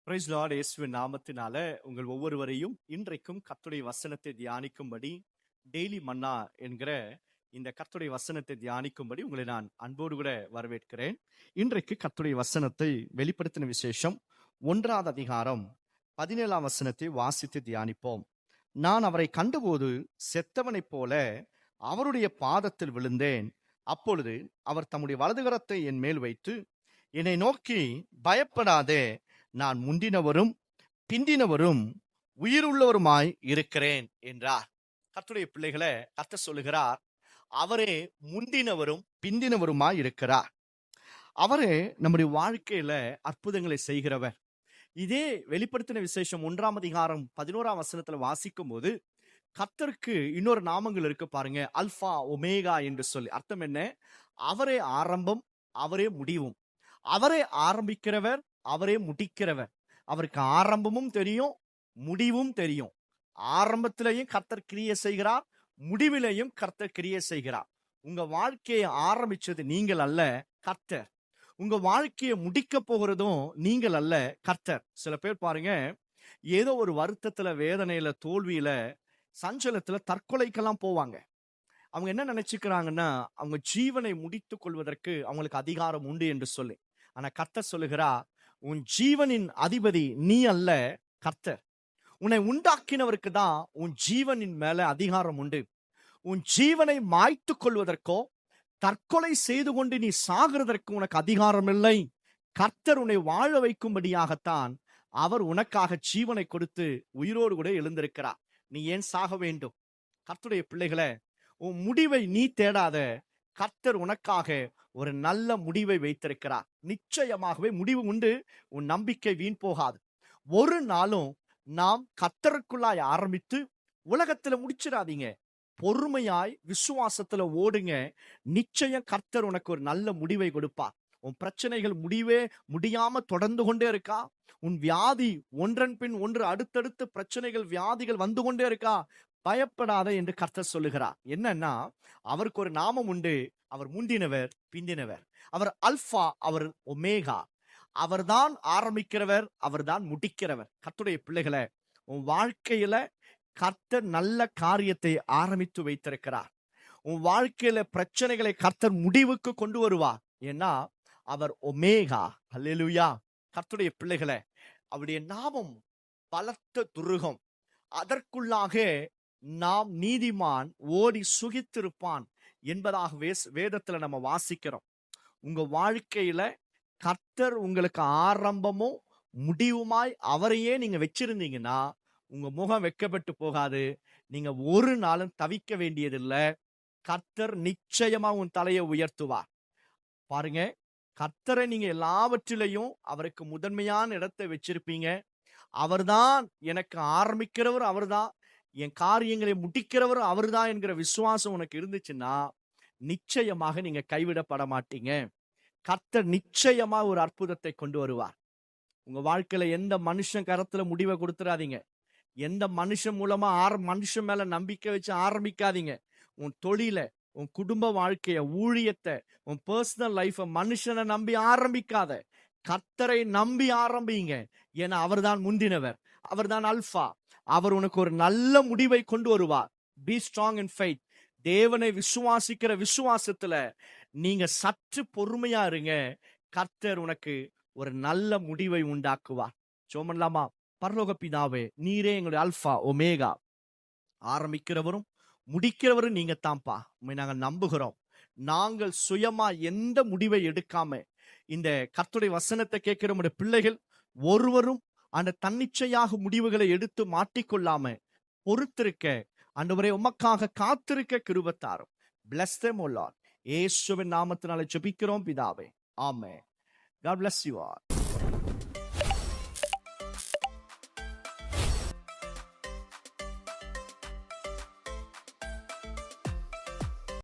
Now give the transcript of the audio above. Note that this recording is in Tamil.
Price Lord. இயேசுவின் நாமத்தினால உங்கள் ஒவ்வொருவரையும் இன்றைக்கும் கர்த்தருடைய வசனத்தை தியானிக்கும்படி, டெய்லி மன்னா என்கிற இந்த கர்த்தருடைய வசனத்தை தியானிக்கும்படி உங்களை நான் அன்போடு கூட வரவேற்கிறேன். இன்றைக்கு கர்த்தருடைய வசனத்தை வெளிப்படுத்தின விசேஷம் 1ஆம் அதிகாரம் 17ஆம் வசனத்தை வாசித்து தியானிப்போம். நான் அவரை கண்டபோது செத்தவனைப் போல அவருடைய பாதத்தில் விழுந்தேன். அப்பொழுது அவர் தம்முடைய வலதுகரத்தை என் மேல் வைத்து என்னை நோக்கி, பயப்படாதே, நான் முந்தினவரும் பிந்தினவரும் உயிருள்ளவருமாய் இருக்கிறேன் என்றார். கர்த்தருடைய பிள்ளைகளை கர்த்தர் சொல்லுகிறார், அவரே முந்தினவரும் பிந்தினவருமாய் இருக்கிறார். அவரே நம்முடைய வாழ்க்கையில அற்புதங்களை செய்கிறவர். இதே வெளிப்படுத்தின விசேஷம் 1ஆம் அதிகாரம் 11ஆம் வசனத்துல வாசிக்கும் போது கர்த்தருக்கு இன்னொரு நாமங்கள் இருக்கு பாருங்க. அல்பா ஒமேகா என்று சொல்லி அர்த்தம் என்ன? அவரே ஆரம்பம், அவரே முடிவும். அவரே ஆரம்பிக்கிறவர், அவரே முடிக்கிறவர். அவருக்கு ஆரம்பமும் தெரியும், முடிவும் தெரியும். ஆரம்பத்திலையும் கர்த்தர் கிரியை செய்கிறார், முடிவிலையும் கர்த்தர் கிரியை செய்கிறார். உங்க வாழ்க்கையை ஆரம்பிச்சது நீங்கள் அல்ல, கர்த்தர். உங்க வாழ்க்கையை முடிக்க போகிறதும் நீங்கள் அல்ல, கர்த்தர். சில பேர் பாருங்க, ஏதோ ஒரு வருத்தத்துல, வேதனையில, தோல்வியில, சஞ்சலத்துல தற்கொலைக்கெல்லாம் போவாங்க. அவங்க என்ன நினைச்சுக்கிறாங்கன்னா, அவங்க ஜீவனை முடித்துக் கொள்வதற்கு அவங்களுக்கு அதிகாரம் உண்டு என்று சொல்லி. ஆனா கர்த்தர் சொல்லுகிறா, உன் ஜீவனின் அதிபதி நீ அல்ல, கர்த்தர். உன்னை உண்டாக்கினவருக்கு தான் உன் ஜீவனின் மேல அதிகாரம் உண்டு. உன் ஜீவனை மாய்த்து கொள்வதற்கோ தற்கொலை செய்து கொண்டு நீ சாகிறதற்கு உனக்கு அதிகாரம் இல்லை. கர்த்தர் உன்னை வாழ வைக்கும்படியாகத்தான் அவர் உனக்காக ஜீவனை கொடுத்து உயிரோடு கூட எழுந்திருக்கிறார். நீ ஏன் சாக வேண்டும்? கர்த்தருடைய பிள்ளைகளை, உன் முடிவை நீ தேடாத, கர்த்தர் உனக்காக ஒரு நல்ல முடிவை வைத்திருக்கிறார். நிச்சயமாகவே முடிவு உண்டு. உன் நம்பிக்கை வீண் போகாது. ஒரு நாளும் நாம் கர்த்தருக்குள்ளாய் ஆரம்பித்து உலகத்துல முடிச்சிடாதீங்க. பொறுமையாய் விசுவாசத்துல ஓடுங்க. நிச்சயம் கர்த்தர் உனக்கு ஒரு நல்ல முடிவை கொடுப்பார். உன் பிரச்சனைகள் முடிவே முடியாம தொடர்ந்து கொண்டே இருக்கா? உன் வியாதி ஒன்றன் பின் ஒன்று அடுத்தடுத்து பிரச்சனைகள், வியாதிகள் வந்து கொண்டே இருக்கா? பயப்படாத என்று கர்த்தர் சொல்லுகிறார். என்னன்னா, அவருக்கு ஒரு நாமம் உண்டு. அவர் முந்தினவர், பிந்தினவர். அவர் அல்பா, அவர் ஒமேகா. அவர்தான் ஆரம்பிக்கிறவர், அவர்தான் முடிக்கிறவர். கர்த்தருடைய பிள்ளைகளை, உன் வாழ்க்கையில கர்த்தர் நல்ல காரியத்தை ஆரம்பித்து வைத்திருக்கிறார். உன் வாழ்க்கையில பிரச்சனைகளை கர்த்தர் முடிவுக்கு கொண்டு வருவார். ஏன்னா அவர் ஒமேகா. அல்லேலூயா. கர்த்தருடைய பிள்ளைகளை, அவருடைய நாமம் பலத்த துருகம். அதற்குள்ளாக நாம் நீதிமான் ஓடி சுகித்திருப்பான் என்பதாக வேதத்துல நம்ம வாசிக்கிறோம். உங்க வாழ்க்கையில கர்த்தர் உங்களுக்கு ஆரம்பமும் முடிவுமாய் அவரையே நீங்க வச்சிருந்தீங்கன்னா உங்க முகம் வெட்கப்பட்டு போகாது. நீங்க ஒரு நாளும் தவிக்க வேண்டியதில்லை. கர்த்தர் நிச்சயமா உன் தலையை உயர்த்துவார். பாருங்க, கர்த்தரை நீங்க எல்லாவற்றிலையும் அவருக்கு முதன்மையான இடத்தை வச்சிருப்பீங்க. அவர்தான் எனக்கு ஆரம்பிக்கிறவர், அவர்தான் என் காரியங்களை முடிக்கிறவர், அவர்தான் என்கிற விசுவாசம் உனக்கு இருந்துச்சுன்னா நிச்சயமாக நீங்க கைவிடப்பட மாட்டீங்க. கர்த்தர் நிச்சயமா ஒரு அற்புதத்தை கொண்டு வருவார். உங்க வாழ்க்கையில எந்த மனுஷன் கரத்துல முடிவை கொடுத்துறாதீங்க. எந்த மனுஷன் மூலமா மனுஷன் மேல நம்பிக்கை வச்சு ஆரம்பிக்காதீங்க. உன் தொழில, உன் குடும்ப வாழ்க்கைய, ஊழியத்தை, உன் பர்சனல் லைஃப மனுஷனை நம்பி ஆரம்பிக்காத. கர்த்தரை நம்பி ஆரம்பிங்க. ஏன்னா அவர்தான் முந்தினவர், அவர்தான் அல்பா. அவர் உனக்கு ஒரு நல்ல முடிவை கொண்டு வருவார். Be strong in faith. தேவனை விசுவாசிக்கிற விசுவாசத்துல நீங்க சற்று பொறுமையா இருங்க. கர்த்தர் உனக்கு ஒரு நல்ல முடிவை உண்டாக்குவார். சோமன்லாமா. பரலோக பிதாவே, நீரே எங்களுடைய அல்பா ஒமேகா. ஆரம்பிக்கிறவரும் முடிக்கிறவரும் நீங்க தான்ப்பா. உண்மை நாங்கள் நம்புகிறோம். நாங்கள் சுயமா எந்த முடிவை எடுக்காம இந்த கர்த்தருடைய வசனத்தை கேட்கிற நம்முடைய பிள்ளைகள் ஒருவரும் அந்த தன்னிச்சையாக முடிவுகளை எடுத்து மாட்டிக்கொள்ளாம பொறுத்திருக்க ஆண்டவரே உமக்காக காத்திருக்க கிருபை தாரும். Bless them, O Lord. இயேசுவின் நாமத்தினால ஜெபிக்கிறோம் பிதாவே. ஆமென். God bless you all.